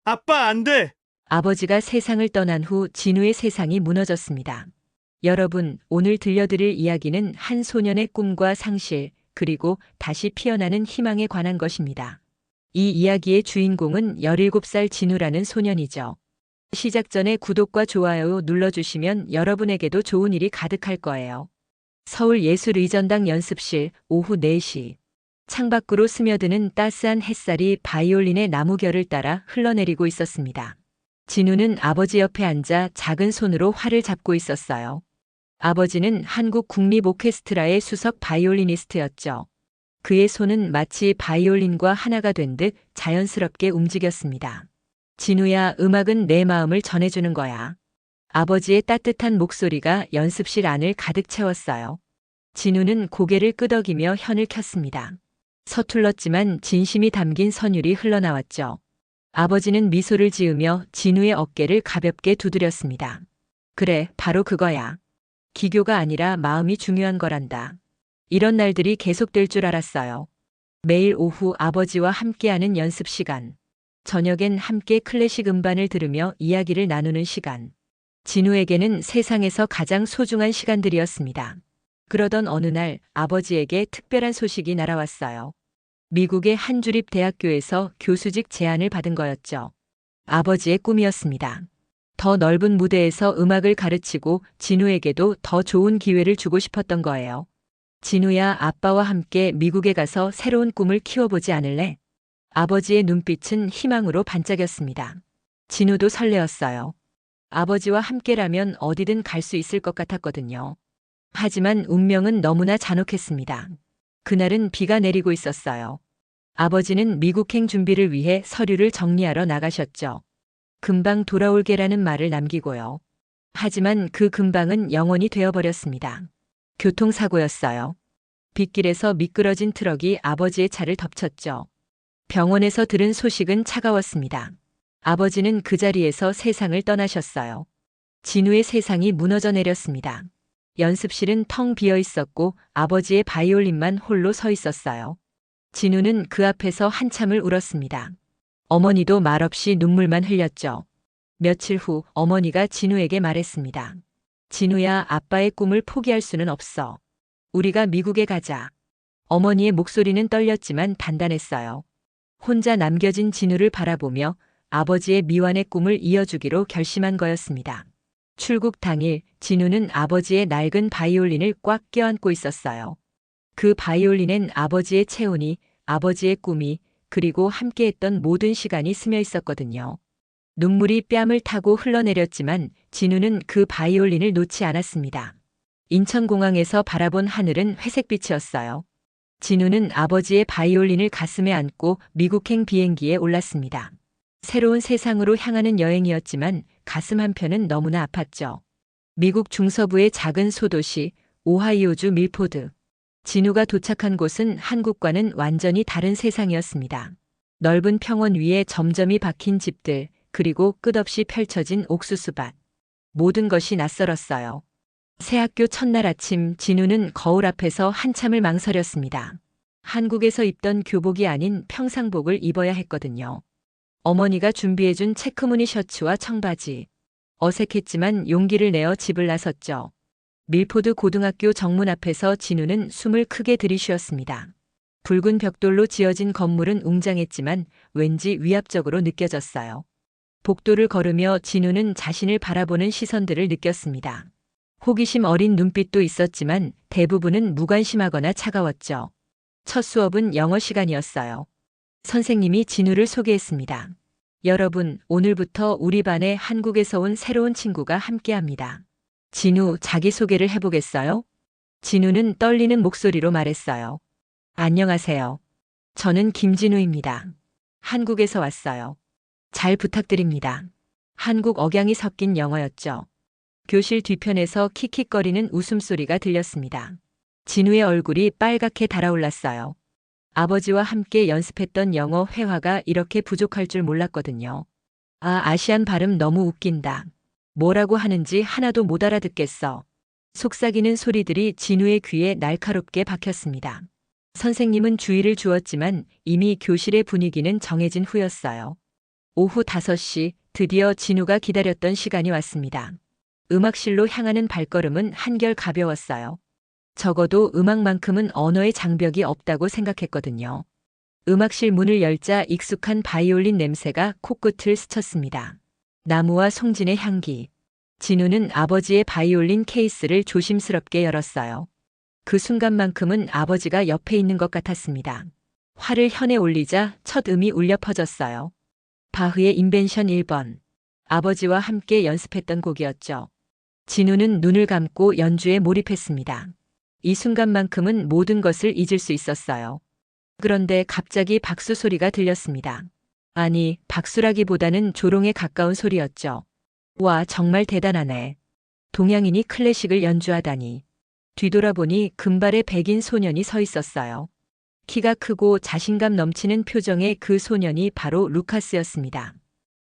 아빠, 안 돼! 아버지가 세상을 떠난 후 진우의 세상이 무너졌습니다. 여러분, 오늘 들려드릴 이야기는 한 소년의 꿈과 상실, 그리고 다시 피어나는 희망에 관한 것입니다. 이 이야기의 주인공은 17살 진우라는 소년이죠. 시작 전에 구독과 좋아요 눌러주시면 여러분에게도 좋은 일이 가득할 거예요. 서울예술의전당 연습실 오후 4시. 창밖으로 스며드는 따스한 햇살이 바이올린의 나무결을 따라 흘러내리고 있었습니다. 진우는 아버지 옆에 앉아 작은 손으로 활을 잡고 있었어요. 아버지는 한국 국립 오케스트라의 수석 바이올리니스트였죠. 그의 손은 마치 바이올린과 하나가 된 듯 자연스럽게 움직였습니다. 진우야, 음악은 내 마음을 전해주는 거야. 아버지의 따뜻한 목소리가 연습실 안을 가득 채웠어요. 진우는 고개를 끄덕이며 현을 켰습니다. 서툴렀지만 진심이 담긴 선율이 흘러나왔죠. 아버지는 미소를 지으며 진우의 어깨를 가볍게 두드렸습니다. 그래, 바로 그거야. 기교가 아니라 마음이 중요한 거란다. 이런 날들이 계속될 줄 알았어요. 매일 오후 아버지와 함께하는 연습 시간. 저녁엔 함께 클래식 음반을 들으며 이야기를 나누는 시간. 진우에게는 세상에서 가장 소중한 시간들이었습니다. 그러던 어느 날 아버지에게 특별한 소식이 날아왔어요. 미국의 한 주립 대학교에서 교수직 제안을 받은 거였죠. 아버지의 꿈이었습니다. 더 넓은 무대에서 음악을 가르치고 진우에게도 더 좋은 기회를 주고 싶었던 거예요. 진우야, 아빠와 함께 미국에 가서 새로운 꿈을 키워보지 않을래? 아버지의 눈빛은 희망으로 반짝였습니다. 진우도 설레었어요. 아버지와 함께라면 어디든 갈 수 있을 것 같았거든요. 하지만 운명은 너무나 잔혹했습니다. 그날은 비가 내리고 있었어요. 아버지는 미국행 준비를 위해 서류를 정리하러 나가셨죠. 금방 돌아올게라는 말을 남기고요. 하지만 그 금방은 영원히 되어버렸습니다. 교통사고였어요. 빗길에서 미끄러진 트럭이 아버지의 차를 덮쳤죠. 병원에서 들은 소식은 차가웠습니다. 아버지는 그 자리에서 세상을 떠나셨어요. 진우의 세상이 무너져 내렸습니다. 연습실은 텅 비어 있었고 아버지의 바이올린만 홀로 서 있었어요. 진우는 그 앞에서 한참을 울었습니다. 어머니도 말없이 눈물만 흘렸죠. 며칠 후 어머니가 진우에게 말했습니다. 진우야, 아빠의 꿈을 포기할 수는 없어. 우리가 미국에 가자. 어머니의 목소리는 떨렸지만 단단했어요. 혼자 남겨진 진우를 바라보며 아버지의 미완의 꿈을 이어주기로 결심한 거였습니다. 출국 당일 진우는 아버지의 낡은 바이올린을 꽉 껴안고 있었어요. 그 바이올린엔 아버지의 체온이, 아버지의 꿈이, 그리고 함께했던 모든 시간이 스며 있었거든요. 눈물이 뺨을 타고 흘러내렸지만 진우는 그 바이올린을 놓지 않았습니다. 인천공항에서 바라본 하늘은 회색빛이었어요. 진우는 아버지의 바이올린을 가슴에 안고 미국행 비행기에 올랐습니다. 새로운 세상으로 향하는 여행이었지만 가슴 한편은 너무나 아팠죠. 미국 중서부의 작은 소도시 오하이오주 밀포드. 진우가 도착한 곳은 한국과는 완전히 다른 세상이었습니다. 넓은 평원 위에 점점이 박힌 집들, 그리고 끝없이 펼쳐진 옥수수밭. 모든 것이 낯설었어요. 새 학교 첫날 아침 진우는 거울 앞에서 한참을 망설였습니다. 한국에서 입던 교복이 아닌 평상복을 입어야 했거든요. 어머니가 준비해준 체크무늬 셔츠와 청바지. 어색했지만 용기를 내어 집을 나섰죠. 밀포드 고등학교 정문 앞에서 진우는 숨을 크게 들이쉬었습니다. 붉은 벽돌로 지어진 건물은 웅장했지만 왠지 위압적으로 느껴졌어요. 복도를 걸으며 진우는 자신을 바라보는 시선들을 느꼈습니다. 호기심 어린 눈빛도 있었지만 대부분은 무관심하거나 차가웠죠. 첫 수업은 영어 시간이었어요. 선생님이 진우를 소개했습니다. 여러분, 오늘부터 우리 반에 한국에서 온 새로운 친구가 함께합니다. 진우, 자기소개를 해보겠어요? 진우는 떨리는 목소리로 말했어요. 안녕하세요. 저는 김진우입니다. 한국에서 왔어요. 잘 부탁드립니다. 한국 억양이 섞인 영어였죠. 교실 뒤편에서 킥킥거리는 웃음소리가 들렸습니다. 진우의 얼굴이 빨갛게 달아올랐어요. 아버지와 함께 연습했던 영어 회화가 이렇게 부족할 줄 몰랐거든요. 아시안 발음 너무 웃긴다. 뭐라고 하는지 하나도 못 알아듣겠어. 속삭이는 소리들이 진우의 귀에 날카롭게 박혔습니다. 선생님은 주의를 주었지만 이미 교실의 분위기는 정해진 후였어요. 오후 5시 드디어 진우가 기다렸던 시간이 왔습니다. 음악실로 향하는 발걸음은 한결 가벼웠어요. 적어도 음악만큼은 언어의 장벽이 없다고 생각했거든요. 음악실 문을 열자 익숙한 바이올린 냄새가 코끝을 스쳤습니다. 나무와 송진의 향기. 진우는 아버지의 바이올린 케이스를 조심스럽게 열었어요. 그 순간만큼은 아버지가 옆에 있는 것 같았습니다. 활을 현에 올리자 첫 음이 울려 퍼졌어요. 바흐의 인벤션 1번. 아버지와 함께 연습했던 곡이었죠. 진우는 눈을 감고 연주에 몰입했습니다. 이 순간만큼은 모든 것을 잊을 수 있었어요. 그런데 갑자기 박수 소리가 들렸습니다. 아니, 박수라기보다는 조롱에 가까운 소리였죠. 와, 정말 대단하네. 동양인이 클래식을 연주하다니. 뒤돌아보니 금발의 백인 소년이 서 있었어요. 키가 크고 자신감 넘치는 표정의 그 소년이 바로 루카스였습니다.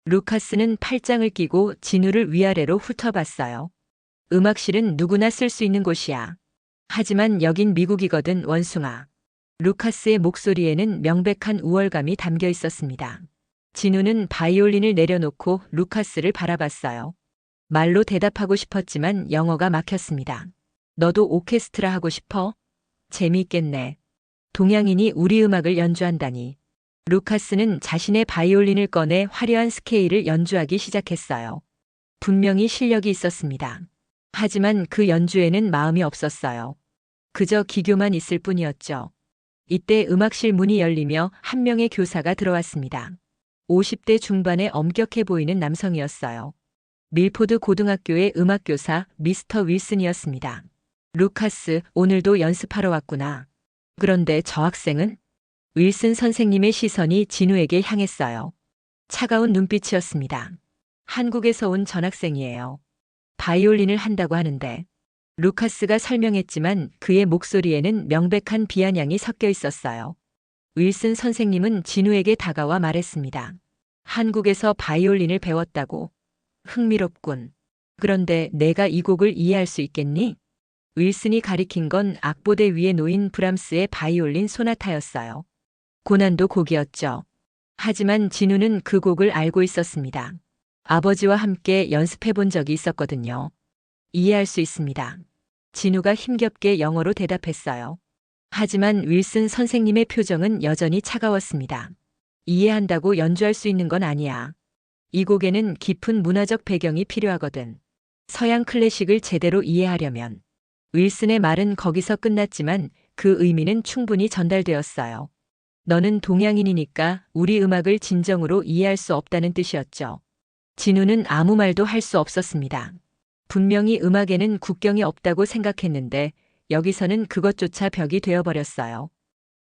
루카스는 팔짱을 끼고 진우를 위아래로 훑어봤어요. 음악실은 누구나 쓸 수 있는 곳이야. 하지만 여긴 미국이거든, 원숭아. 루카스의 목소리에는 명백한 우월감이 담겨 있었습니다. 진우는 바이올린을 내려놓고 루카스를 바라봤어요. 말로 대답하고 싶었지만 영어가 막혔습니다. 너도 오케스트라 하고 싶어? 재미있겠네. 동양인이 우리 음악을 연주한다니. 루카스는 자신의 바이올린을 꺼내 화려한 스케일을 연주하기 시작했어요. 분명히 실력이 있었습니다. 하지만 그 연주에는 마음이 없었어요. 그저 기교만 있을 뿐이었죠. 이때 음악실 문이 열리며 한 명의 교사가 들어왔습니다. 50대 중반의 엄격해 보이는 남성이었어요. 밀포드 고등학교의 음악교사 미스터 윌슨이었습니다. 루카스, 오늘도 연습하러 왔구나. 그런데 저 학생은? 윌슨 선생님의 시선이 진우에게 향했어요. 차가운 눈빛이었습니다. 한국에서 온 전학생이에요. 바이올린을 한다고 하는데. 루카스가 설명했지만 그의 목소리에는 명백한 비아냥이 섞여 있었어요. 윌슨 선생님은 진우에게 다가와 말했습니다. 한국에서 바이올린을 배웠다고. 흥미롭군. 그런데 내가 이 곡을 이해할 수 있겠니? 윌슨이 가리킨 건 악보대 위에 놓인 브람스의 바이올린 소나타였어요. 고난도 곡이었죠. 하지만 진우는 그 곡을 알고 있었습니다. 아버지와 함께 연습해 본 적이 있었거든요. 이해할 수 있습니다. 진우가 힘겹게 영어로 대답했어요. 하지만 윌슨 선생님의 표정은 여전히 차가웠습니다. 이해한다고 연주할 수 있는 건 아니야. 이 곡에는 깊은 문화적 배경이 필요하거든. 서양 클래식을 제대로 이해하려면. 윌슨의 말은 거기서 끝났지만 그 의미는 충분히 전달되었어요. 너는 동양인이니까 우리 음악을 진정으로 이해할 수 없다는 뜻이었죠. 진우는 아무 말도 할 수 없었습니다. 분명히 음악에는 국경이 없다고 생각했는데 여기서는 그것조차 벽이 되어버렸어요.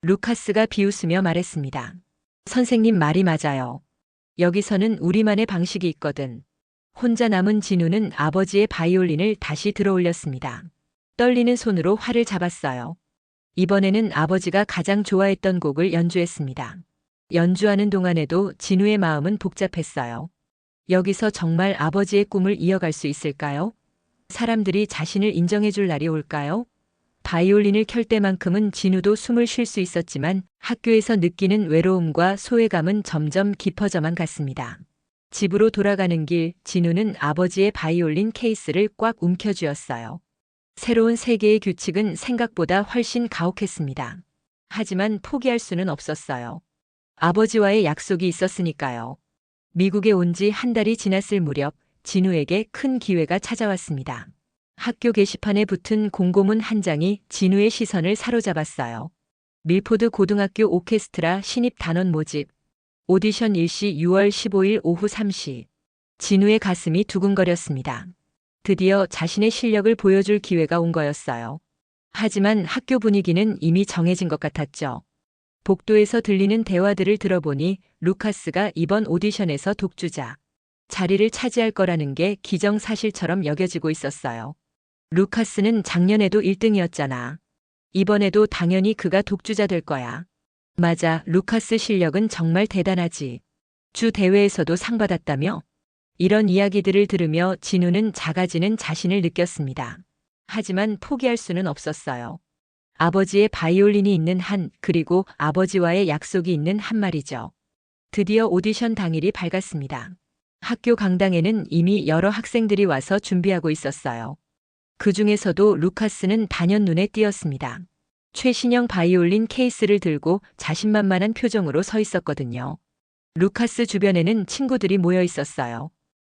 루카스가 비웃으며 말했습니다. 선생님 말이 맞아요. 여기서는 우리만의 방식이 있거든. 혼자 남은 진우는 아버지의 바이올린을 다시 들어올렸습니다. 떨리는 손으로 활을 잡았어요. 이번에는 아버지가 가장 좋아했던 곡을 연주했습니다. 연주하는 동안에도 진우의 마음은 복잡했어요. 여기서 정말 아버지의 꿈을 이어갈 수 있을까요? 사람들이 자신을 인정해줄 날이 올까요? 바이올린을 켤 때만큼은 진우도 숨을 쉴 수 있었지만 학교에서 느끼는 외로움과 소외감은 점점 깊어져만 갔습니다. 집으로 돌아가는 길, 진우는 아버지의 바이올린 케이스를 꽉 움켜쥐었어요. 새로운 세계의 규칙은 생각보다 훨씬 가혹했습니다. 하지만 포기할 수는 없었어요. 아버지와의 약속이 있었으니까요. 미국에 온 지 한 달이 지났을 무렵 진우에게 큰 기회가 찾아왔습니다. 학교 게시판에 붙은 공고문 한 장이 진우의 시선을 사로잡았어요. 밀포드 고등학교 오케스트라 신입 단원 모집. 오디션 일시 6월 15일 오후 3시. 진우의 가슴이 두근거렸습니다. 드디어 자신의 실력을 보여줄 기회가 온 거였어요. 하지만 학교 분위기는 이미 정해진 것 같았죠. 복도에서 들리는 대화들을 들어보니 루카스가 이번 오디션에서 독주자. 자리를 차지할 거라는 게 기정사실처럼 여겨지고 있었어요. 루카스는 작년에도 1등이었잖아. 이번에도 당연히 그가 독주자 될 거야. 맞아, 루카스 실력은 정말 대단하지. 주 대회에서도 상 받았다며? 이런 이야기들을 들으며 진우는 작아지는 자신을 느꼈습니다. 하지만 포기할 수는 없었어요. 아버지의 바이올린이 있는 한, 그리고 아버지와의 약속이 있는 한 말이죠. 드디어 오디션 당일이 밝았습니다. 학교 강당에는 이미 여러 학생들이 와서 준비하고 있었어요. 그 중에서도 루카스는 단연 눈에 띄었습니다. 최신형 바이올린 케이스를 들고 자신만만한 표정으로 서 있었거든요. 루카스 주변에는 친구들이 모여 있었어요.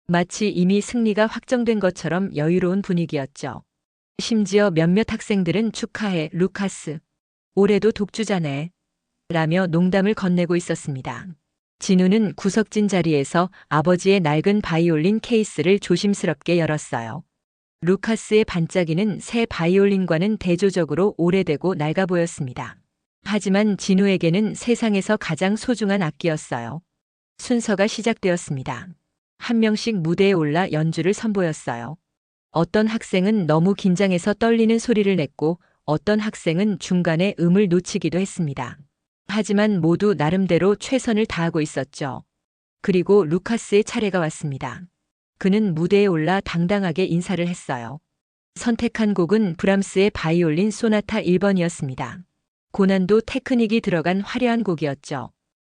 마치 이미 승리가 확정된 것처럼 여유로운 분위기였죠. 심지어 몇몇 학생들은 축하해, 루카스. 올해도 독주자네. 라며 농담을 건네고 있었습니다. 진우는 구석진 자리에서 아버지의 낡은 바이올린 케이스를 조심스럽게 열었어요. 루카스의 반짝이는 새 바이올린과는 대조적으로 오래되고 낡아 보였습니다. 하지만 진우에게는 세상에서 가장 소중한 악기였어요. 순서가 시작되었습니다. 한 명씩 무대에 올라 연주를 선보였어요. 어떤 학생은 너무 긴장해서 떨리는 소리를 냈고 어떤 학생은 중간에 음을 놓치기도 했습니다. 하지만 모두 나름대로 최선을 다하고 있었죠. 그리고 루카스의 차례가 왔습니다. 그는 무대에 올라 당당하게 인사를 했어요. 선택한 곡은 브람스의 바이올린 소나타 1번이었습니다. 고난도 테크닉이 들어간 화려한 곡이었죠.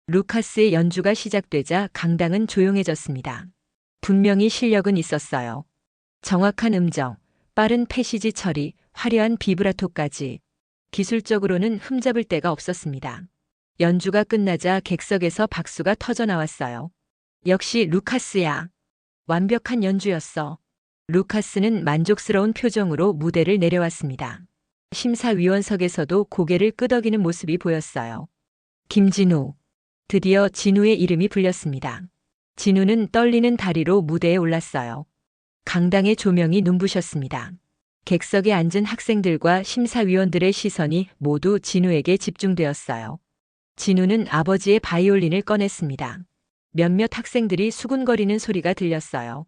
루카스의 연주가 시작되자 강당은 조용해졌습니다. 분명히 실력은 있었어요. 정확한 음정, 빠른 패시지 처리, 화려한 비브라토까지. 기술적으로는 흠잡을 데가 없었습니다. 연주가 끝나자 객석에서 박수가 터져 나왔어요. 역시 루카스야. 완벽한 연주였어. 루카스는 만족스러운 표정으로 무대를 내려왔습니다. 심사위원석에서도 고개를 끄덕이는 모습이 보였어요. 김진우. 드디어 진우의 이름이 불렸습니다. 진우는 떨리는 다리로 무대에 올랐어요. 강당의 조명이 눈부셨습니다. 객석에 앉은 학생들과 심사위원들의 시선이 모두 진우에게 집중되었어요. 진우는 아버지의 바이올린을 꺼냈습니다. 몇몇 학생들이 수군거리는 소리가 들렸어요.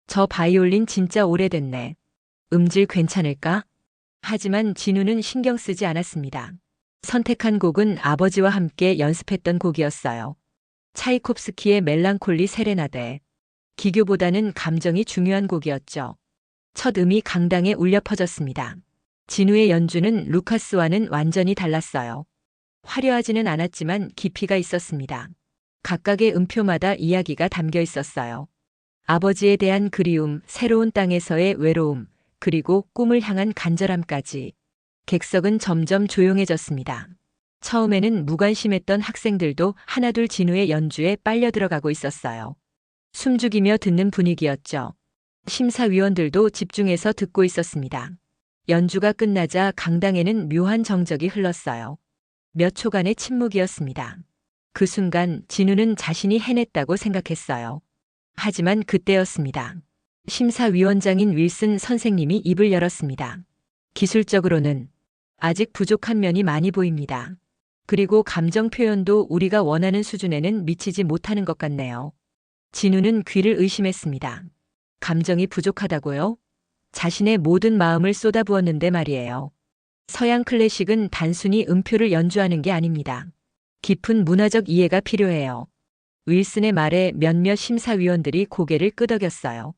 저 바이올린 진짜 오래됐네. 음질 괜찮을까? 하지만 진우는 신경 쓰지 않았습니다. 선택한 곡은 아버지와 함께 연습했던 곡이었어요. 차이콥스키의 멜랑콜리 세레나데. 기교보다는 감정이 중요한 곡이었죠. 첫 음이 강당에 울려 퍼졌습니다. 진우의 연주는 루카스와는 완전히 달랐어요. 화려하지는 않았지만 깊이가 있었습니다. 각각의 음표마다 이야기가 담겨 있었어요. 아버지에 대한 그리움, 새로운 땅에서의 외로움, 그리고 꿈을 향한 간절함까지. 객석은 점점 조용해졌습니다. 처음에는 무관심했던 학생들도 하나둘 진우의 연주에 빨려 들어가고 있었어요. 숨죽이며 듣는 분위기였죠. 심사위원들도 집중해서 듣고 있었습니다. 연주가 끝나자 강당에는 묘한 정적이 흘렀어요. 몇 초간의 침묵이었습니다. 그 순간 진우는 자신이 해냈다고 생각했어요. 하지만 그때였습니다. 심사위원장인 윌슨 선생님이 입을 열었습니다. 기술적으로는 아직 부족한 면이 많이 보입니다. 그리고 감정 표현도 우리가 원하는 수준에는 미치지 못하는 것 같네요. 진우는 귀를 의심했습니다. 감정이 부족하다고요? 자신의 모든 마음을 쏟아부었는데 말이에요. 서양 클래식은 단순히 음표를 연주하는 게 아닙니다. 깊은 문화적 이해가 필요해요. 윌슨의 말에 몇몇 심사위원들이 고개를 끄덕였어요.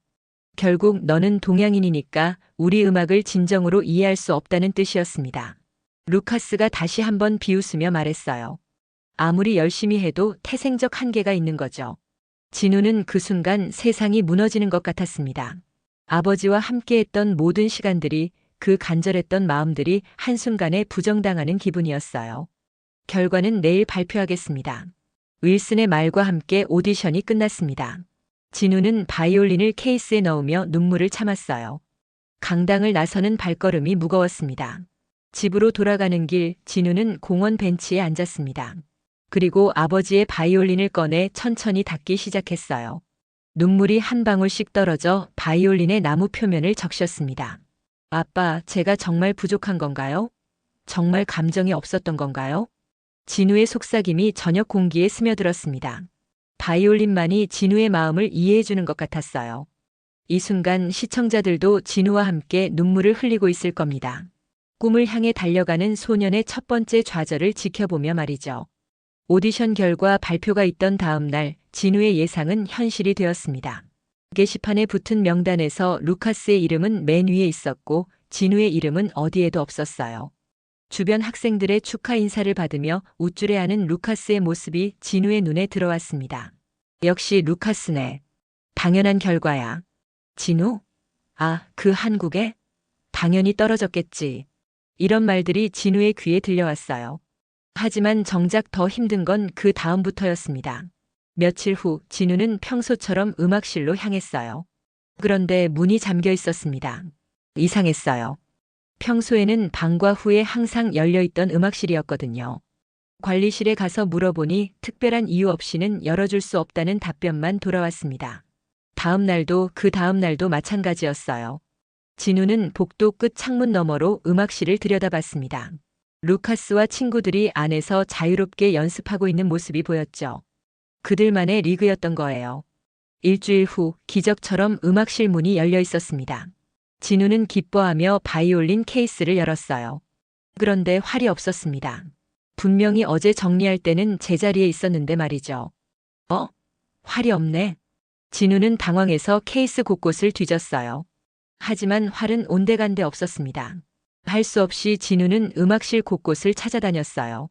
결국 너는 동양인이니까 우리 음악을 진정으로 이해할 수 없다는 뜻이었습니다. 루카스가 다시 한번 비웃으며 말했어요. 아무리 열심히 해도 태생적 한계가 있는 거죠. 진우는 그 순간 세상이 무너지는 것 같았습니다. 아버지와 함께했던 모든 시간들이, 그 간절했던 마음들이 한순간에 부정당하는 기분이었어요. 결과는 내일 발표하겠습니다. 윌슨의 말과 함께 오디션이 끝났습니다. 진우는 바이올린을 케이스에 넣으며 눈물을 참았어요. 강당을 나서는 발걸음이 무거웠습니다. 집으로 돌아가는 길, 진우는 공원 벤치에 앉았습니다. 그리고 아버지의 바이올린을 꺼내 천천히 닦기 시작했어요. 눈물이 한 방울씩 떨어져 바이올린의 나무 표면을 적셨습니다. 아빠, 제가 정말 부족한 건가요? 정말 감정이 없었던 건가요? 진우의 속삭임이 저녁 공기에 스며들었습니다. 바이올린만이 진우의 마음을 이해해주는 것 같았어요. 이 순간 시청자들도 진우와 함께 눈물을 흘리고 있을 겁니다. 꿈을 향해 달려가는 소년의 첫 번째 좌절을 지켜보며 말이죠. 오디션 결과 발표가 있던 다음 날 진우의 예상은 현실이 되었습니다. 게시판에 붙은 명단에서 루카스의 이름은 맨 위에 있었고 진우의 이름은 어디에도 없었어요. 주변 학생들의 축하 인사를 받으며 우쭐해하는 루카스의 모습이 진우의 눈에 들어왔습니다. 역시 루카스네. 당연한 결과야. 진우? 아, 그 한국에? 당연히 떨어졌겠지. 이런 말들이 진우의 귀에 들려왔어요. 하지만 정작 더 힘든 건 그 다음부터였습니다. 며칠 후 진우는 평소처럼 음악실로 향했어요. 그런데 문이 잠겨 있었습니다. 이상했어요. 평소에는 방과 후에 항상 열려있던 음악실이었거든요. 관리실에 가서 물어보니 특별한 이유 없이는 열어줄 수 없다는 답변만 돌아왔습니다. 다음 날도 그 다음 날도 마찬가지였어요. 진우는 복도 끝 창문 너머로 음악실을 들여다봤습니다. 루카스와 친구들이 안에서 자유롭게 연습하고 있는 모습이 보였죠. 그들만의 리그였던 거예요. 일주일 후 기적처럼 음악실 문이 열려 있었습니다. 진우는 기뻐하며 바이올린 케이스를 열었어요. 그런데 활이 없었습니다. 분명히 어제 정리할 때는 제자리에 있었는데 말이죠. 활이 없네. 진우는 당황해서 케이스 곳곳을 뒤졌어요. 하지만 활은 온데간데 없었습니다. 할 수 없이 진우는 음악실 곳곳을 찾아다녔어요.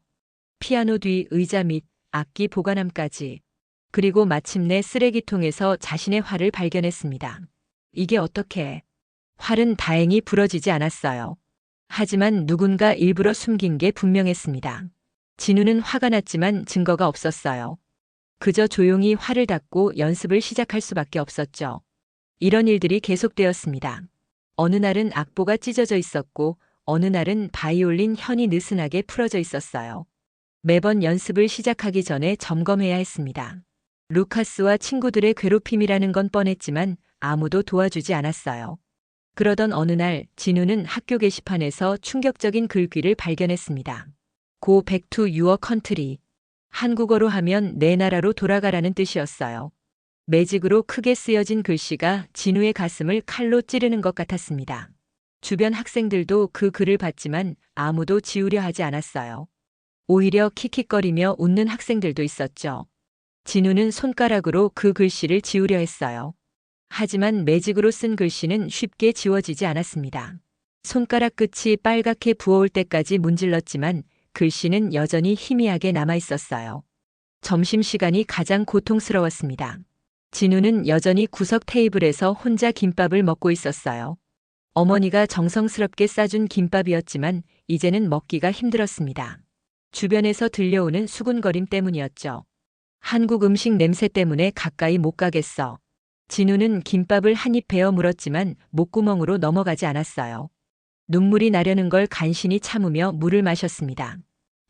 피아노 뒤 의자 및 악기 보관함까지. 그리고 마침내 쓰레기통에서 자신의 활을 발견했습니다. 이게 어떻게? 활은 다행히 부러지지 않았어요. 하지만 누군가 일부러 숨긴 게 분명했습니다. 진우는 화가 났지만 증거가 없었어요. 그저 조용히 활을 닫고 연습을 시작할 수밖에 없었죠. 이런 일들이 계속되었습니다. 어느 날은 악보가 찢어져 있었고 어느 날은 바이올린 현이 느슨하게 풀어져 있었어요. 매번 연습을 시작하기 전에 점검해야 했습니다. 루카스와 친구들의 괴롭힘이라는 건 뻔했지만 아무도 도와주지 않았어요. 그러던 어느 날 진우는 학교 게시판에서 충격적인 글귀를 발견했습니다. Go back to your country. 한국어로 하면 내 나라로 돌아가라는 뜻이었어요. 매직으로 크게 쓰여진 글씨가 진우의 가슴을 칼로 찌르는 것 같았습니다. 주변 학생들도 그 글을 봤지만 아무도 지우려 하지 않았어요. 오히려 킥킥거리며 웃는 학생들도 있었죠. 진우는 손가락으로 그 글씨를 지우려 했어요. 하지만 매직으로 쓴 글씨는 쉽게 지워지지 않았습니다. 손가락 끝이 빨갛게 부어올 때까지 문질렀지만 글씨는 여전히 희미하게 남아 있었어요. 점심시간이 가장 고통스러웠습니다. 진우는 여전히 구석 테이블에서 혼자 김밥을 먹고 있었어요. 어머니가 정성스럽게 싸준 김밥이었지만 이제는 먹기가 힘들었습니다. 주변에서 들려오는 수군거림 때문이었죠. 한국 음식 냄새 때문에 가까이 못 가겠어. 진우는 김밥을 한 입 베어 물었지만 목구멍으로 넘어가지 않았어요. 눈물이 나려는 걸 간신히 참으며 물을 마셨습니다.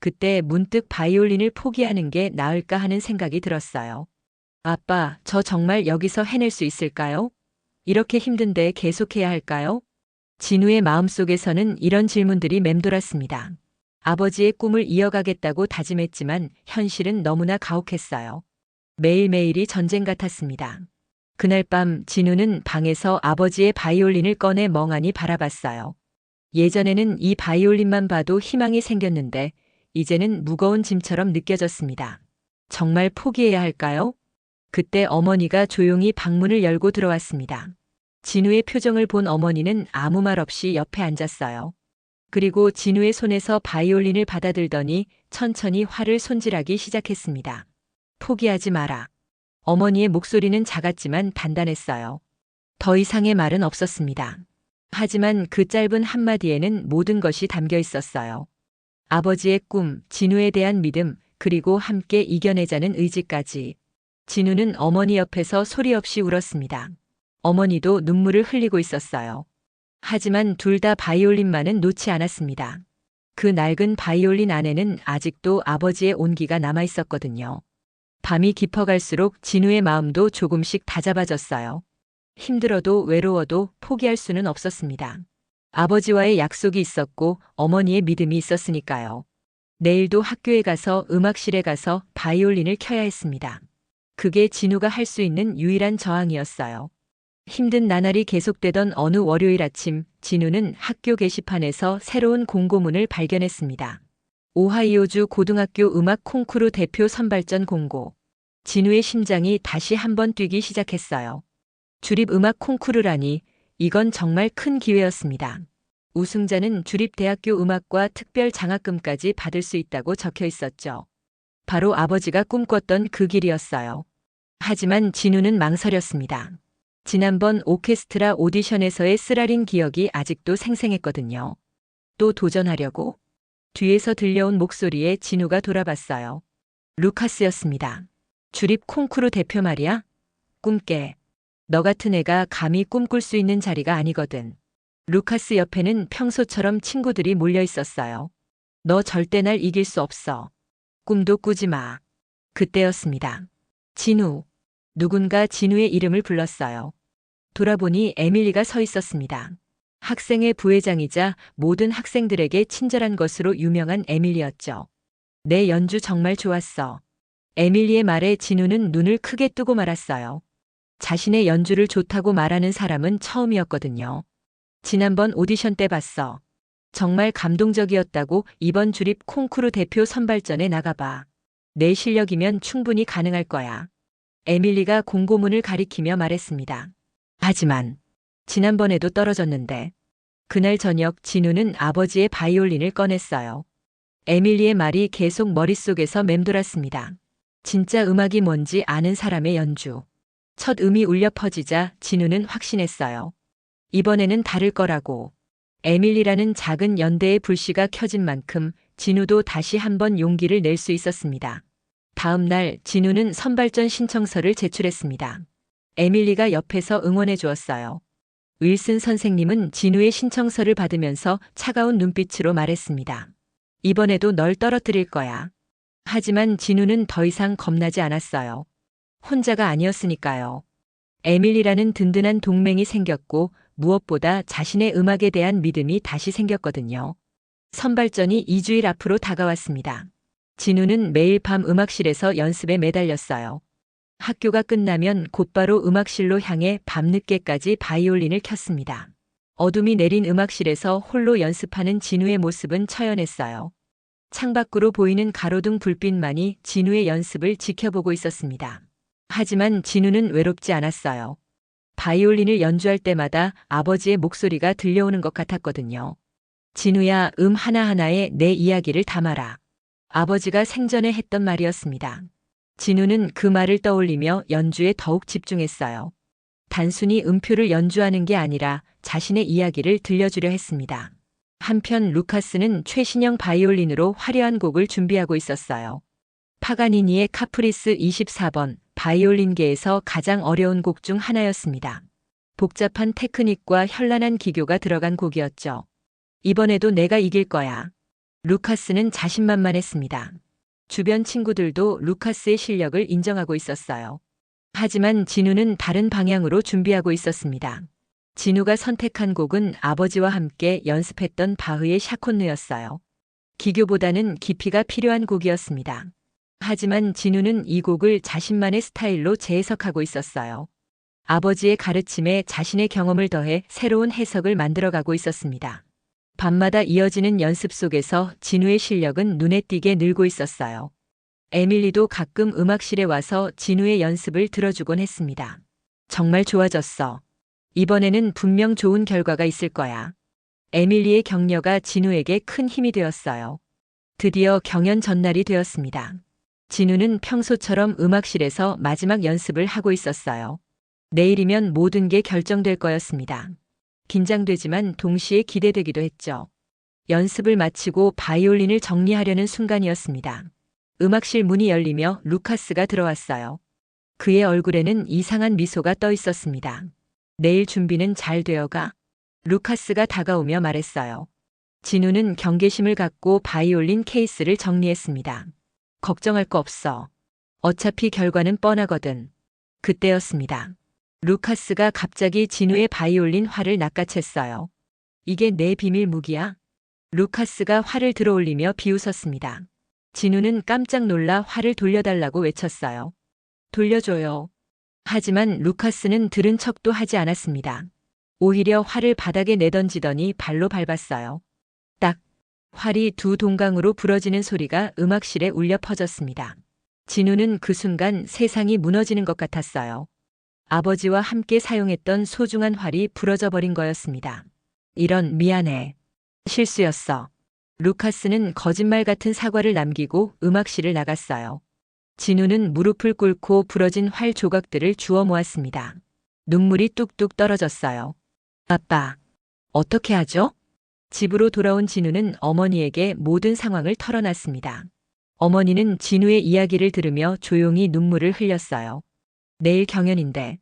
그때 문득 바이올린을 포기하는 게 나을까 하는 생각이 들었어요. 아빠, 저 정말 여기서 해낼 수 있을까요? 이렇게 힘든데 계속해야 할까요? 진우의 마음속에서는 이런 질문들이 맴돌았습니다. 아버지의 꿈을 이어가겠다고 다짐했지만 현실은 너무나 가혹했어요. 매일매일이 전쟁 같았습니다. 그날 밤 진우는 방에서 아버지의 바이올린을 꺼내 멍하니 바라봤어요. 예전에는 이 바이올린만 봐도 희망이 생겼는데 이제는 무거운 짐처럼 느껴졌습니다. 정말 포기해야 할까요? 그때 어머니가 조용히 방문을 열고 들어왔습니다. 진우의 표정을 본 어머니는 아무 말 없이 옆에 앉았어요. 그리고 진우의 손에서 바이올린을 받아들더니 천천히 활을 손질하기 시작했습니다. 포기하지 마라. 어머니의 목소리는 작았지만 단단했어요. 더 이상의 말은 없었습니다. 하지만 그 짧은 한마디에는 모든 것이 담겨 있었어요. 아버지의 꿈, 진우에 대한 믿음, 그리고 함께 이겨내자는 의지까지. 진우는 어머니 옆에서 소리 없이 울었습니다. 어머니도 눈물을 흘리고 있었어요. 하지만 둘 다 바이올린만은 놓지 않았습니다. 그 낡은 바이올린 안에는 아직도 아버지의 온기가 남아 있었거든요. 밤이 깊어갈수록 진우의 마음도 조금씩 다잡아졌어요. 힘들어도 외로워도 포기할 수는 없었습니다. 아버지와의 약속이 있었고 어머니의 믿음이 있었으니까요. 내일도 학교에 가서 음악실에 가서 바이올린을 켜야 했습니다. 그게 진우가 할 수 있는 유일한 저항이었어요. 힘든 나날이 계속되던 어느 월요일 아침, 진우는 학교 게시판에서 새로운 공고문을 발견했습니다. 오하이오주 고등학교 음악 콩쿠르 대표 선발전 공고. 진우의 심장이 다시 한번 뛰기 시작했어요. 주립 음악 콩쿠르라니, 이건 정말 큰 기회였습니다. 우승자는 주립대학교 음악과 특별 장학금까지 받을 수 있다고 적혀 있었죠. 바로 아버지가 꿈꿨던 그 길이었어요. 하지만 진우는 망설였습니다. 지난번 오케스트라 오디션에서의 쓰라린 기억이 아직도 생생했거든요. 또 도전하려고? 뒤에서 들려온 목소리에 진우가 돌아봤어요. 루카스였습니다. 주립 콩쿠르 대표 말이야? 꿈깨. 너 같은 애가 감히 꿈꿀 수 있는 자리가 아니거든. 루카스 옆에는 평소처럼 친구들이 몰려 있었어요. 너 절대 날 이길 수 없어. 꿈도 꾸지 마. 그때였습니다. 진우. 누군가 진우의 이름을 불렀어요. 돌아보니 에밀리가 서 있었습니다. 학생의 부회장이자 모든 학생들에게 친절한 것으로 유명한 에밀리였죠. 내 연주 정말 좋았어. 에밀리의 말에 진우는 눈을 크게 뜨고 말았어요. 자신의 연주를 좋다고 말하는 사람은 처음이었거든요. 지난번 오디션 때 봤어. 정말 감동적이었다고 이번 주립 콩쿠르 대표 선발전에 나가봐. 내 실력이면 충분히 가능할 거야. 에밀리가 공고문을 가리키며 말했습니다. 하지만 지난번에도 떨어졌는데. 그날 저녁 진우는 아버지의 바이올린을 꺼냈어요. 에밀리의 말이 계속 머릿속에서 맴돌았습니다. 진짜 음악이 뭔지 아는 사람의 연주. 첫 음이 울려 퍼지자 진우는 확신했어요. 이번에는 다를 거라고. 에밀리라는 작은 연대의 불씨가 켜진 만큼 진우도 다시 한번 용기를 낼 수 있었습니다. 다음 날 진우는 선발전 신청서를 제출했습니다. 에밀리가 옆에서 응원해 주었어요. 윌슨 선생님은 진우의 신청서를 받으면서 차가운 눈빛으로 말했습니다. 이번에도 널 떨어뜨릴 거야. 하지만 진우는 더 이상 겁나지 않았어요. 혼자가 아니었으니까요. 에밀리라는 든든한 동맹이 생겼고 무엇보다 자신의 음악에 대한 믿음이 다시 생겼거든요. 선발전이 2주일 앞으로 다가왔습니다. 진우는 매일 밤 음악실에서 연습에 매달렸어요. 학교가 끝나면 곧바로 음악실로 향해 밤늦게까지 바이올린을 켰습니다. 어둠이 내린 음악실에서 홀로 연습하는 진우의 모습은 처연했어요. 창밖으로 보이는 가로등 불빛만이 진우의 연습을 지켜보고 있었습니다. 하지만 진우는 외롭지 않았어요. 바이올린을 연주할 때마다 아버지의 목소리가 들려오는 것 같았거든요. 진우야, 하나하나에 내 이야기를 담아라. 아버지가 생전에 했던 말이었습니다. 진우는 그 말을 떠올리며 연주에 더욱 집중했어요. 단순히 음표를 연주하는 게 아니라 자신의 이야기를 들려주려 했습니다. 한편 루카스는 최신형 바이올린으로 화려한 곡을 준비하고 있었어요. 파가니니의 카프리스 24번, 바이올린계에서 가장 어려운 곡 중 하나였습니다. 복잡한 테크닉과 현란한 기교가 들어간 곡이었죠. 이번에도 내가 이길 거야. 루카스는 자신만만했습니다. 주변 친구들도 루카스의 실력을 인정하고 있었어요. 하지만 진우는 다른 방향으로 준비하고 있었습니다. 진우가 선택한 곡은 아버지와 함께 연습했던 바흐의 샤콘느였어요. 기교보다는 깊이가 필요한 곡이었습니다. 하지만 진우는 이 곡을 자신만의 스타일로 재해석하고 있었어요. 아버지의 가르침에 자신의 경험을 더해 새로운 해석을 만들어가고 있었습니다. 밤마다 이어지는 연습 속에서 진우의 실력은 눈에 띄게 늘고 있었어요. 에밀리도 가끔 음악실에 와서 진우의 연습을 들어주곤 했습니다. 정말 좋아졌어. 이번에는 분명 좋은 결과가 있을 거야. 에밀리의 격려가 진우에게 큰 힘이 되었어요. 드디어 경연 전날이 되었습니다. 진우는 평소처럼 음악실에서 마지막 연습을 하고 있었어요. 내일이면 모든 게 결정될 거였습니다. 긴장되지만 동시에 기대되기도 했죠. 연습을 마치고 바이올린을 정리하려는 순간이었습니다. 음악실 문이 열리며 루카스가 들어왔어요. 그의 얼굴에는 이상한 미소가 떠 있었습니다. 내일 준비는 잘 되어가? 루카스가 다가오며 말했어요. 진우는 경계심을 갖고 바이올린 케이스를 정리했습니다. 걱정할 거 없어. 어차피 결과는 뻔하거든. 그때였습니다. 루카스가 갑자기 진우의 바이올린 활을 낚아챘어요. 이게 내 비밀 무기야? 루카스가 활을 들어올리며 비웃었습니다. 진우는 깜짝 놀라 활을 돌려달라고 외쳤어요. 돌려줘요. 하지만 루카스는 들은 척도 하지 않았습니다. 오히려 활을 바닥에 내던지더니 발로 밟았어요. 딱! 활이 두 동강으로 부러지는 소리가 음악실에 울려 퍼졌습니다. 진우는 그 순간 세상이 무너지는 것 같았어요. 아버지와 함께 사용했던 소중한 활이 부러져 버린 거였습니다. 이런, 미안해. 실수였어. 루카스는 거짓말 같은 사과를 남기고 음악실을 나갔어요. 진우는 무릎을 꿇고 부러진 활 조각들을 주워 모았습니다. 눈물이 뚝뚝 떨어졌어요. 아빠, 어떻게 하죠? 집으로 돌아온 진우는 어머니에게 모든 상황을 털어놨습니다. 어머니는 진우의 이야기를 들으며 조용히 눈물을 흘렸어요. 내일 경연인데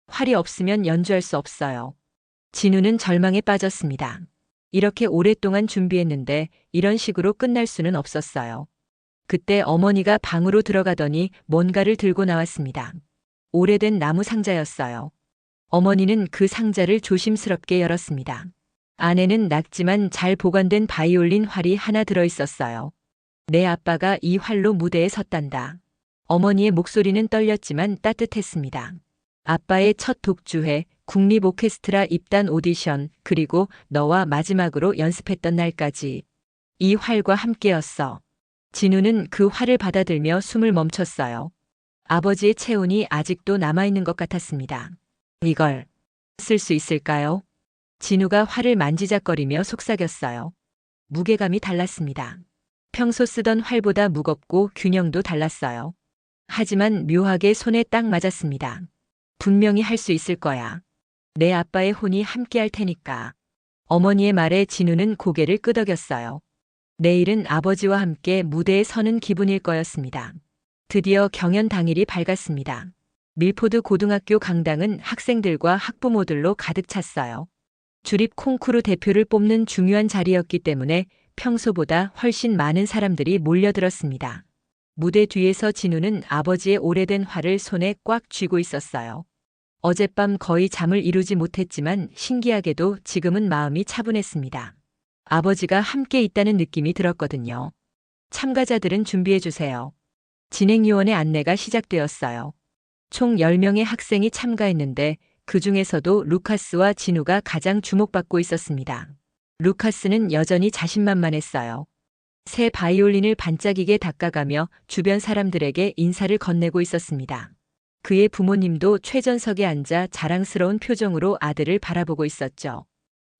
활이 없으면 연주할 수 없어요. 진우는 절망에 빠졌습니다. 이렇게 오랫동안 준비했는데 이런 식으로 끝날 수는 없었어요. 그때 어머니가 방으로 들어가더니 뭔가를 들고 나왔습니다. 오래된 나무 상자였어요. 어머니는 그 상자를 조심스럽게 열었습니다. 안에는 낡지만 잘 보관된 바이올린 활이 하나 들어 있었어요. 내 아빠가 이 활로 무대에 섰단다. 어머니의 목소리는 떨렸지만 따뜻했습니다. 아빠의 첫 독주회, 국립 오케스트라 입단 오디션, 그리고 너와 마지막으로 연습했던 날까지 이 활과 함께였어. 진우는 그 활을 받아들며 숨을 멈췄어요. 아버지의 체온이 아직도 남아있는 것 같았습니다. 이걸 쓸 수 있을까요? 진우가 활을 만지작거리며 속삭였어요. 무게감이 달랐습니다. 평소 쓰던 활보다 무겁고 균형도 달랐어요. 하지만 묘하게 손에 딱 맞았습니다. 분명히 할 수 있을 거야. 내 아빠의 혼이 함께 할 테니까. 어머니의 말에 진우는 고개를 끄덕였어요. 내일은 아버지와 함께 무대에 서는 기분일 거였습니다. 드디어 경연 당일이 밝았습니다. 밀포드 고등학교 강당은 학생들과 학부모들로 가득 찼어요. 주립 콩쿠르 대표를 뽑는 중요한 자리였기 때문에 평소보다 훨씬 많은 사람들이 몰려들었습니다. 무대 뒤에서 진우는 아버지의 오래된 활을 손에 꽉 쥐고 있었어요. 어젯밤 거의 잠을 이루지 못했지만 신기하게도 지금은 마음이 차분했습니다. 아버지가 함께 있다는 느낌이 들었거든요. 참가자들은 준비해주세요. 진행요원의 안내가 시작되었어요. 총 10명의 학생이 참가했는데 그 중에서도 루카스와 진우가 가장 주목받고 있었습니다. 루카스는 여전히 자신만만했어요. 새 바이올린을 반짝이게 닦아가며 주변 사람들에게 인사를 건네고 있었습니다. 그의 부모님도 최전석에 앉아 자랑스러운 표정으로 아들을 바라보고 있었죠.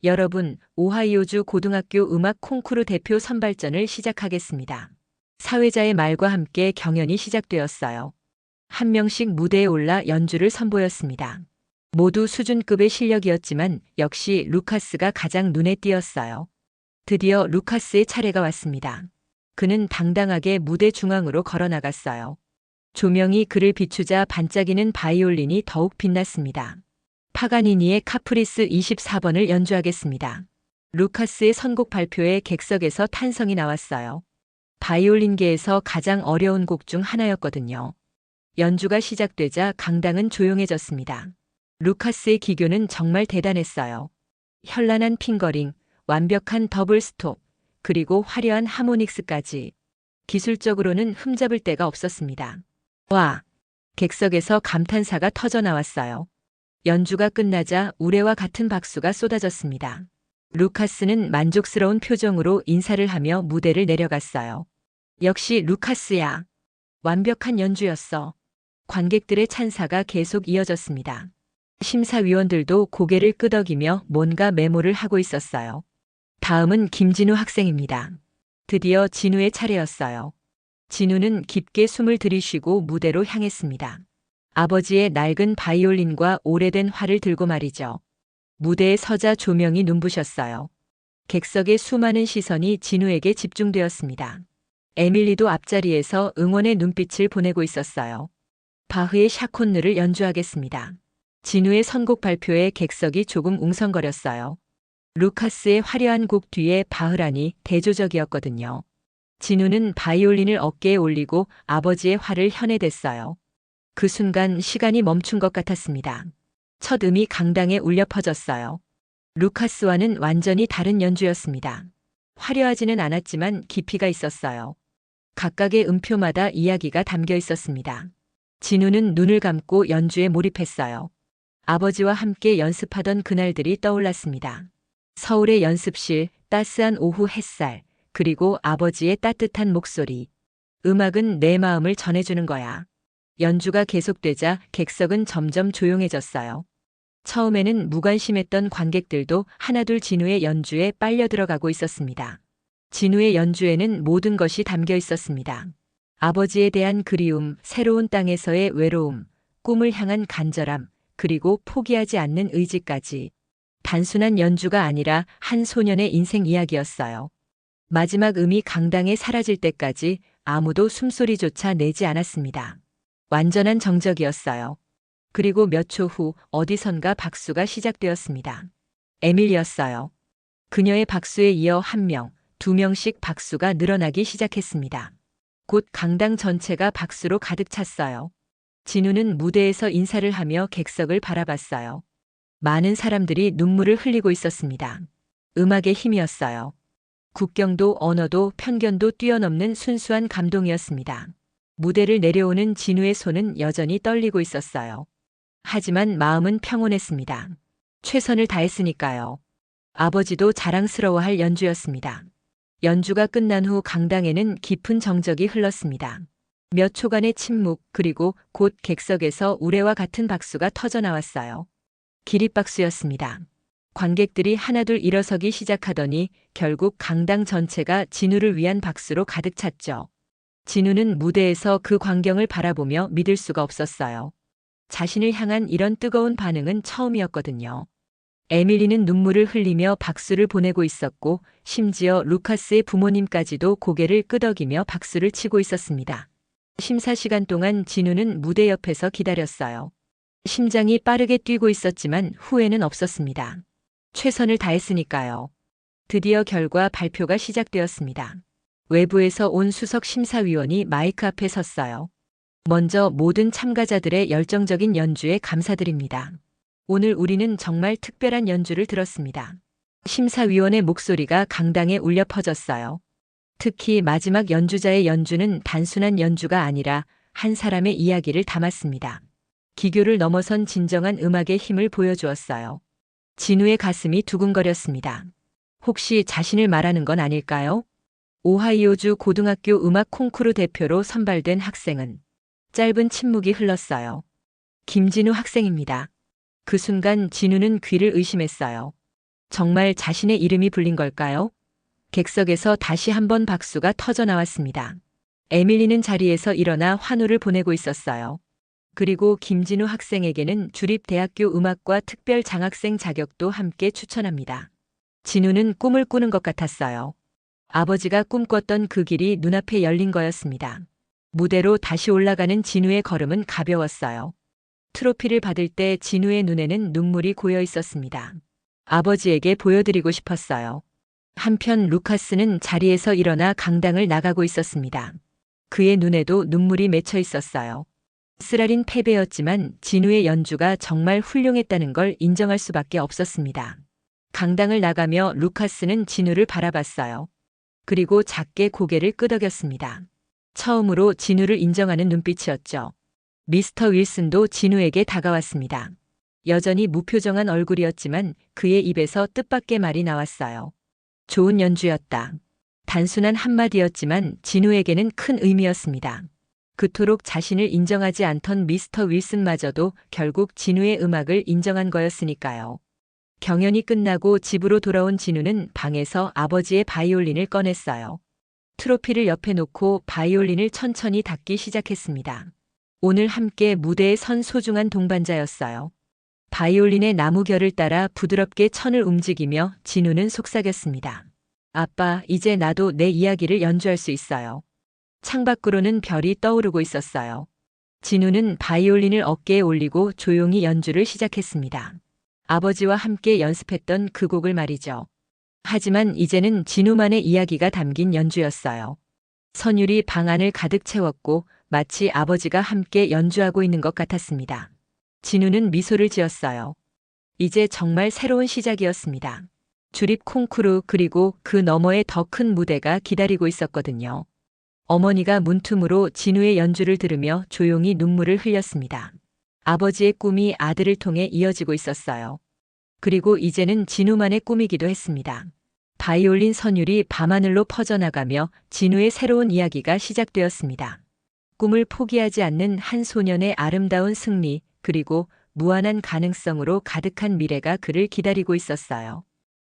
여러분, 오하이오주 고등학교 음악 콩쿠르 대표 선발전을 시작하겠습니다. 사회자의 말과 함께 경연이 시작되었어요. 한 명씩 무대에 올라 연주를 선보였습니다. 모두 수준급의 실력이었지만 역시 루카스가 가장 눈에 띄었어요. 드디어 루카스의 차례가 왔습니다. 그는 당당하게 무대 중앙으로 걸어 나갔어요. 조명이 그를 비추자 반짝이는 바이올린이 더욱 빛났습니다. 파가니니의 카프리스 24번을 연주하겠습니다. 루카스의 선곡 발표에 객석에서 탄성이 나왔어요. 바이올린계에서 가장 어려운 곡 중 하나였거든요. 연주가 시작되자 강당은 조용해졌습니다. 루카스의 기교는 정말 대단했어요. 현란한 핑거링, 완벽한 더블 스톱, 그리고 화려한 하모닉스까지. 기술적으로는 흠잡을 데가 없었습니다. 와! 객석에서 감탄사가 터져 나왔어요. 연주가 끝나자 우레와 같은 박수가 쏟아졌습니다. 루카스는 만족스러운 표정으로 인사를 하며 무대를 내려갔어요. 역시 루카스야. 완벽한 연주였어. 관객들의 찬사가 계속 이어졌습니다. 심사위원들도 고개를 끄덕이며 뭔가 메모를 하고 있었어요. 다음은 김진우 학생입니다. 드디어 진우의 차례였어요. 진우는 깊게 숨을 들이쉬고 무대로 향했습니다. 아버지의 낡은 바이올린과 오래된 활을 들고 말이죠. 무대에 서자 조명이 눈부셨어요. 객석의 수많은 시선이 진우에게 집중되었습니다. 에밀리도 앞자리에서 응원의 눈빛을 보내고 있었어요. 바흐의 샤콘느를 연주하겠습니다. 진우의 선곡 발표에 객석이 조금 웅성거렸어요. 루카스의 화려한 곡 뒤에 바흐라니 대조적이었거든요. 진우는 바이올린을 어깨에 올리고 아버지의 활을 현해댔어요. 그 순간 시간이 멈춘 것 같았습니다. 첫 음이 강당에 울려 퍼졌어요. 루카스와는 완전히 다른 연주였습니다. 화려하지는 않았지만 깊이가 있었어요. 각각의 음표마다 이야기가 담겨 있었습니다. 진우는 눈을 감고 연주에 몰입했어요. 아버지와 함께 연습하던 그날들이 떠올랐습니다. 서울의 연습실, 따스한 오후 햇살, 그리고 아버지의 따뜻한 목소리. 음악은 내 마음을 전해주는 거야. 연주가 계속되자 객석은 점점 조용해졌어요. 처음에는 무관심했던 관객들도 하나둘 진우의 연주에 빨려 들어가고 있었습니다. 진우의 연주에는 모든 것이 담겨 있었습니다. 아버지에 대한 그리움, 새로운 땅에서의 외로움, 꿈을 향한 간절함, 그리고 포기하지 않는 의지까지. 단순한 연주가 아니라 한 소년의 인생 이야기였어요. 마지막 음이 강당에 사라질 때까지 아무도 숨소리조차 내지 않았습니다. 완전한 정적이었어요. 그리고 몇 초 후 어디선가 박수가 시작되었습니다. 에밀이었어요. 그녀의 박수에 이어 한 명, 두 명씩 박수가 늘어나기 시작했습니다. 곧 강당 전체가 박수로 가득 찼어요. 진우는 무대에서 인사를 하며 객석을 바라봤어요. 많은 사람들이 눈물을 흘리고 있었습니다. 음악의 힘이었어요. 국경도 언어도 편견도 뛰어넘는 순수한 감동이었습니다. 무대를 내려오는 진우의 손은 여전히 떨리고 있었어요. 하지만 마음은 평온했습니다. 최선을 다했으니까요. 아버지도 자랑스러워할 연주였습니다. 연주가 끝난 후 강당에는 깊은 정적이 흘렀습니다. 몇 초간의 침묵, 그리고 곧 객석에서 우레와 같은 박수가 터져나왔어요. 기립박수였습니다. 관객들이 하나둘 일어서기 시작하더니 결국 강당 전체가 진우를 위한 박수로 가득 찼죠. 진우는 무대에서 그 광경을 바라보며 믿을 수가 없었어요. 자신을 향한 이런 뜨거운 반응은 처음이었거든요. 에밀리는 눈물을 흘리며 박수를 보내고 있었고, 심지어 루카스의 부모님까지도 고개를 끄덕이며 박수를 치고 있었습니다. 심사 시간 동안 진우는 무대 옆에서 기다렸어요. 심장이 빠르게 뛰고 있었지만 후회는 없었습니다. 최선을 다했으니까요. 드디어 결과 발표가 시작되었습니다. 외부에서 온 수석 심사위원이 마이크 앞에 섰어요. 먼저 모든 참가자들의 열정적인 연주에 감사드립니다. 오늘 우리는 정말 특별한 연주를 들었습니다. 심사위원의 목소리가 강당에 울려 퍼졌어요. 특히 마지막 연주자의 연주는 단순한 연주가 아니라 한 사람의 이야기를 담았습니다. 기교를 넘어선 진정한 음악의 힘을 보여주었어요. 진우의 가슴이 두근거렸습니다. 혹시 자신을 말하는 건 아닐까요? 오하이오주 고등학교 음악 콩쿠르 대표로 선발된 학생은 짧은 침묵이 흘렀어요. 김진우 학생입니다. 그 순간 진우는 귀를 의심했어요. 정말 자신의 이름이 불린 걸까요? 객석에서 다시 한번 박수가 터져 나왔습니다. 에밀리는 자리에서 일어나 환호를 보내고 있었어요. 그리고 김진우 학생에게는 주립대학교 음악과 특별 장학생 자격도 함께 추천합니다. 진우는 꿈을 꾸는 것 같았어요. 아버지가 꿈꿨던 그 길이 눈앞에 열린 거였습니다. 무대로 다시 올라가는 진우의 걸음은 가벼웠어요. 트로피를 받을 때 진우의 눈에는 눈물이 고여 있었습니다. 아버지에게 보여드리고 싶었어요. 한편 루카스는 자리에서 일어나 강당을 나가고 있었습니다. 그의 눈에도 눈물이 맺혀 있었어요. 쓰라린 패배였지만 진우의 연주가 정말 훌륭했다는 걸 인정할 수밖에 없었습니다. 강당을 나가며 루카스는 진우를 바라봤어요. 그리고 작게 고개를 끄덕였습니다. 처음으로 진우를 인정하는 눈빛이었죠. 미스터 윌슨도 진우에게 다가왔습니다. 여전히 무표정한 얼굴이었지만 그의 입에서 뜻밖의 말이 나왔어요. 좋은 연주였다. 단순한 한마디였지만 진우에게는 큰 의미였습니다. 그토록 자신을 인정하지 않던 미스터 윌슨마저도 결국 진우의 음악을 인정한 거였으니까요. 경연이 끝나고 집으로 돌아온 진우는 방에서 아버지의 바이올린을 꺼냈어요. 트로피를 옆에 놓고 바이올린을 천천히 닫기 시작했습니다. 오늘 함께 무대에 선 소중한 동반자였어요. 바이올린의 나무결을 따라 부드럽게 천을 움직이며 진우는 속삭였습니다. 아빠, 이제 나도 내 이야기를 연주할 수 있어요. 창밖으로는 별이 떠오르고 있었어요. 진우는 바이올린을 어깨에 올리고 조용히 연주를 시작했습니다. 아버지와 함께 연습했던 그 곡을 말이죠. 하지만 이제는 진우만의 이야기가 담긴 연주였어요. 선율이 방 안을 가득 채웠고 마치 아버지가 함께 연주하고 있는 것 같았습니다. 진우는 미소를 지었어요. 이제 정말 새로운 시작이었습니다. 주립 콩쿠르 그리고 그 너머의 더 큰 무대가 기다리고 있었거든요. 어머니가 문틈으로 진우의 연주를 들으며 조용히 눈물을 흘렸습니다. 아버지의 꿈이 아들을 통해 이어지고 있었어요. 그리고 이제는 진우만의 꿈이기도 했습니다. 바이올린 선율이 밤하늘로 퍼져나가며 진우의 새로운 이야기가 시작되었습니다. 꿈을 포기하지 않는 한 소년의 아름다운 승리, 그리고 무한한 가능성으로 가득한 미래가 그를 기다리고 있었어요.